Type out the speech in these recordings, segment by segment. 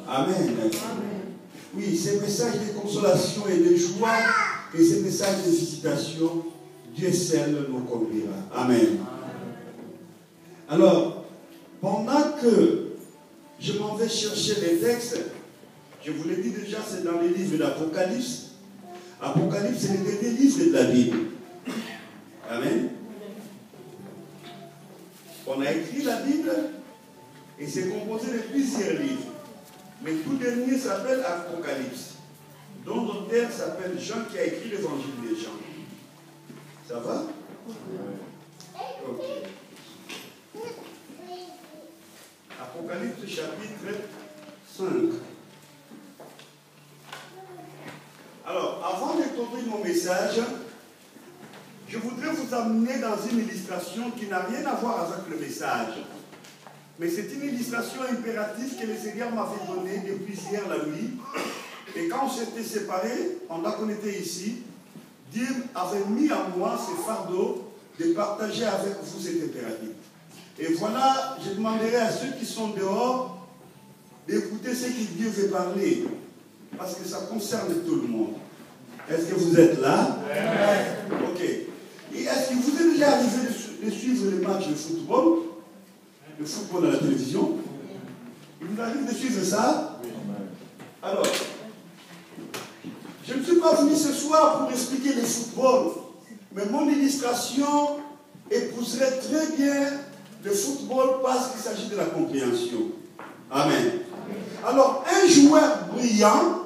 Amen. Oui, ces messages de consolation et de joie et ces messages de visitation, Dieu seul nous conduira. Amen. Alors, pendant que je m'en vais chercher les textes, je vous l'ai dit déjà, c'est dans les livres d'Apocalypse. Apocalypse, c'est le dernier livre de la Bible. Amen. On a écrit la Bible et c'est composé de plusieurs livres. Mais tout dernier s'appelle Apocalypse, dont l'auteur s'appelle Jean qui a écrit l'évangile de Jean. Ça va? Ok. Apocalypse chapitre 5. Alors, avant d'introduire mon message, je voudrais vous amener dans une illustration qui n'a rien à voir avec le message. Mais c'est une illustration impérative que le Seigneur m'avait donnée depuis hier la nuit. Et quand on s'était séparés, pendant qu'on était ici, Dieu avait mis à moi ce fardeau de partager avec vous cet impératif. Et voilà, je demanderai à ceux qui sont dehors d'écouter ce que Dieu veut parler. Parce que ça concerne tout le monde. Est-ce que vous êtes là? Ok. Et est-ce que vous êtes déjà arrivé de suivre les matchs de football? Le football à la télévision? Il vous arrive de suivre ça? Alors, je ne suis pas venu ce soir pour expliquer le football, mais mon illustration épouserait très bien le football parce qu'il s'agit de la compréhension. Amen. Alors, un joueur brillant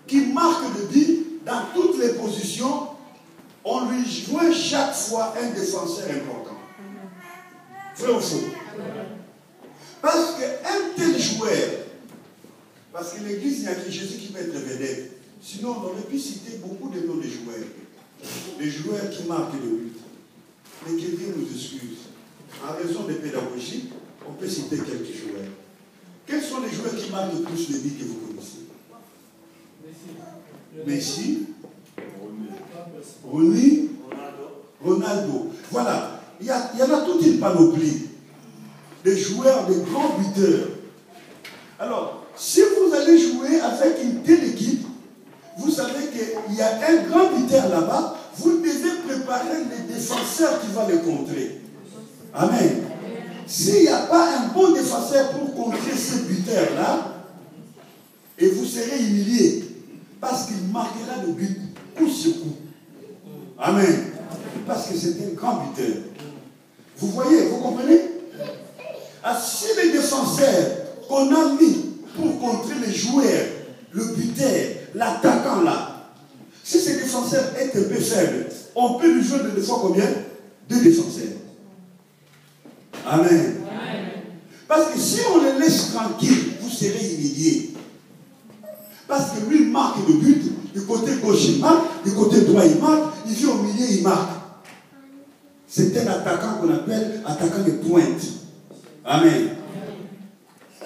qui marque le but dans toutes les positions, on lui joint chaque fois un défenseur important. Vrai ou faux? Parce qu'un tel joueur, parce que l'église, il n'y a que Jésus qui peut être vedette. Sinon, on aurait pu citer beaucoup de noms de joueurs. Les joueurs qui marquent le but. Mais que Dieu nous excuse. En raison de pédagogie, on peut citer quelques joueurs. Quels sont les joueurs qui marquent le plus les buts que vous connaissez? Messi, Ronny, Ronaldo. Voilà. Il y en a toute une panoplie de joueurs, de grands buteurs. Alors, si vous allez jouer avec une telle équipe, vous savez qu'il y a un grand buteur là-bas, vous devez préparer les défenseurs qui vont les contrer. Amen. S'il n'y a pas un bon défenseur pour contrer ce buteur-là, et vous serez humilié, parce qu'il marquera le but coup sur coup. Amen. Parce que c'est un grand buteur. Vous voyez, vous comprenez? Si les défenseurs qu'on a mis pour contrer les joueurs, le buteur, l'attaquant là, si ces défenseurs est un peu faible, on peut lui jouer deux fois combien? 2 défenseurs. Amen. Amen. Parce que si on les laisse tranquilles, vous serez humiliés. Parce que lui marque le but, du côté gauche il marque, du côté droit il marque, il vient au milieu il marque. C'est un attaquant qu'on appelle attaquant de pointe. Amen.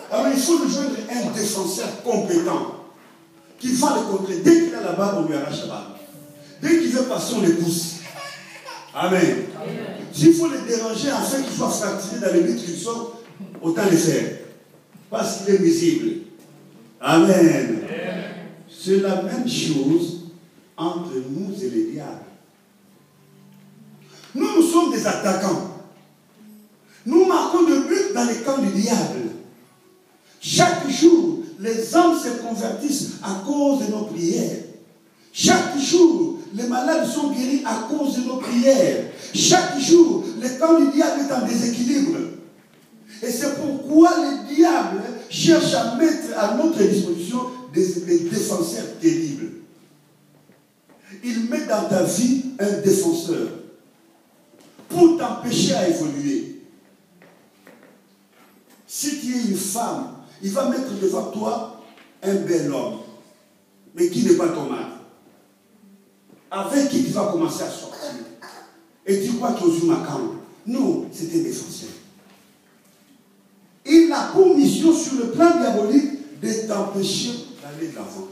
Alors il faut nous joindre un défenseur compétent qui va le contrer. Dès qu'il a la balle, on lui arrache la balle. Dès qu'il veut passer, on le pousse. Amen. S'il faut le déranger afin qu'il soit fracturé dans les buts qu'il sort, autant le faire. Parce qu'il est visible. Amen. C'est la même chose entre nous et les diables. Nous sommes des attaquants. Nous marquons de buts dans les camps du diable. Chaque jour, les hommes se convertissent à cause de nos prières. Chaque jour, les malades sont guéris à cause de nos prières. Chaque jour, le camp du diable est en déséquilibre. Et c'est pourquoi le diable cherche à mettre à notre disposition des défenseurs terribles. Il met dans ta vie un défenseur pour t'empêcher à évoluer. Si tu es une femme, il va mettre devant toi un bel homme, mais qui n'est pas ton mari, avec qui tu vas commencer à sortir. Et tu crois que tu es ma camp. Non, c'est un défenseur. Il a pour mission sur le plan diabolique de t'empêcher d'aller de l'avant.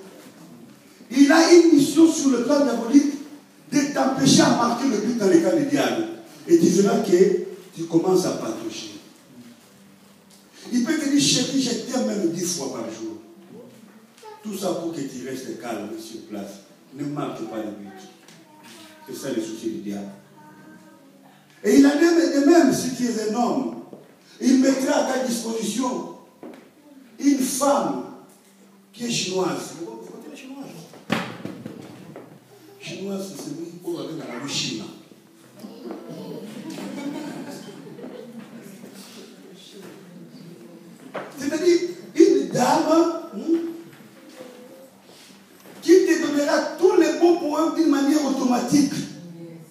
Il a une mission sur le plan diabolique de t'empêcher à marquer le but dans les cas du diable. Et tu verras que tu commences à patauger. Il peut te dire, chérie, je t'aime même 10 fois par jour. Tout ça pour que tu restes calme sur place. Ne marque pas le but. C'est ça le souci du diable. Et il a même si tu es un homme, il mettra à ta disposition une femme qui est chinoise. Vous connaissez la chinoise? Chinoise, c'est celui qu'on va dans la Chine. C'est-à-dire une dame qui te donnera tous les bons poèmes d'une manière automatique,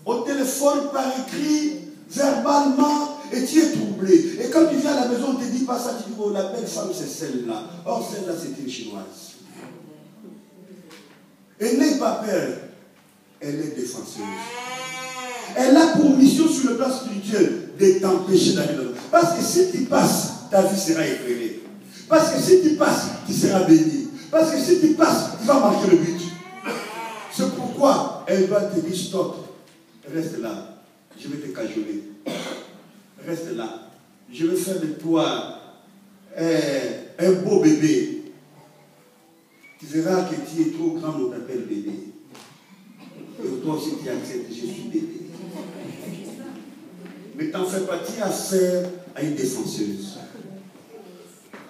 au téléphone, par écrit, verbalement, et tu es troublé. Et quand tu viens à la maison, on ne te dit pas ça, tu dis, oh, la belle femme, c'est celle-là. Or, celle-là, c'est une chinoise. Elle n'est pas peur, elle est défenseuse. Elle a pour mission sur le plan spirituel de t'empêcher d'aller dans le... Parce que si tu passes, ta vie sera éclairée. Parce que si tu passes, tu seras béni. Parce que si tu passes, tu vas marquer le but. C'est pourquoi elle va te dire stop. Reste là. Je vais te cajoler. Reste là. Je vais faire de toi un beau bébé. Tu verras que tu es trop grand, on t'appelle bébé. Et toi aussi tu acceptes, je suis bébé. Mais t'en fais pas, tu as affaire à une défenseuse.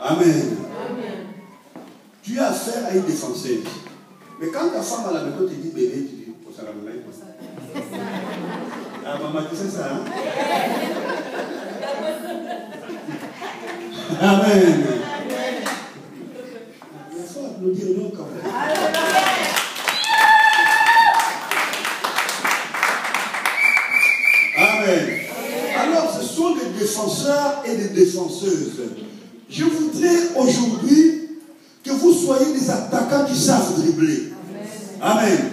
Amen. Amen. Tu as affaire à une défenseuse. Mais quand ta femme à la maison te dit bébé, tu dis, oh, ça va me mettre. Ah, maman, tu sais ça, hein? Amen. Il faut applaudir nous quand même. Amen. Alors, ce sont des défenseurs et des défenseuses. Je voudrais aujourd'hui que vous soyez des attaquants qui savent dribbler. Amen.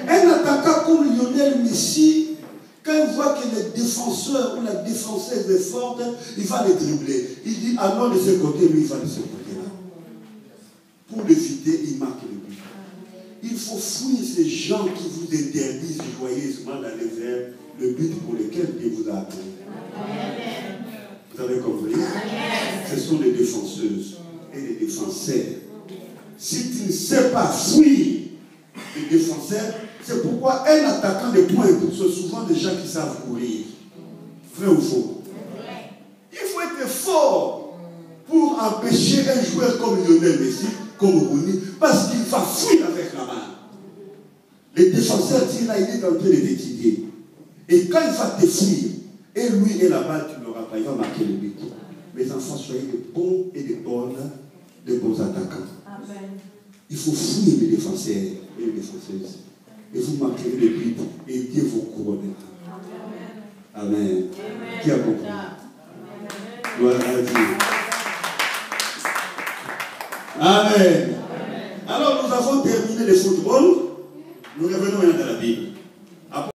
Un attaquant comme Lionel Messi, quand il voit que le défenseur ou la défenseuse est forte, il va les dribbler. Il dit, allons de ce côté, lui, il va de ce côté-là. Pour l'éviter, il marque le but. Il faut fuir ces gens qui vous interdisent joyeusement d'aller vers le but pour lequel Dieu vous a appelé. Vous avez compris? Ce sont des défenseuses et des défenseurs. Si tu ne sais pas fuir les défenseurs, c'est pourquoi un attaquant de pointe, c'est souvent des gens qui savent courir. Vrai ou faux? Il faut être fort pour empêcher un joueur comme Lionel Messi, comme Rooney, parce qu'il va fuir avec la main. Les défenseurs disent là, il est en train de t'étudier. Et quand il va te fuir, et lui et la balle, tu n'auras pas, il va marquer le but. Mes enfants, soyez de bons et de bons attaquants. Amen. Il faut fuir les défenseurs et les défenseuses. Et vous marquerez le but et Dieu vous couronnera. Amen. Amen. Qui a compris? Gloire à Dieu. Amen. Alors nous avons terminé le football. Nous revenons maintenant à la Bible.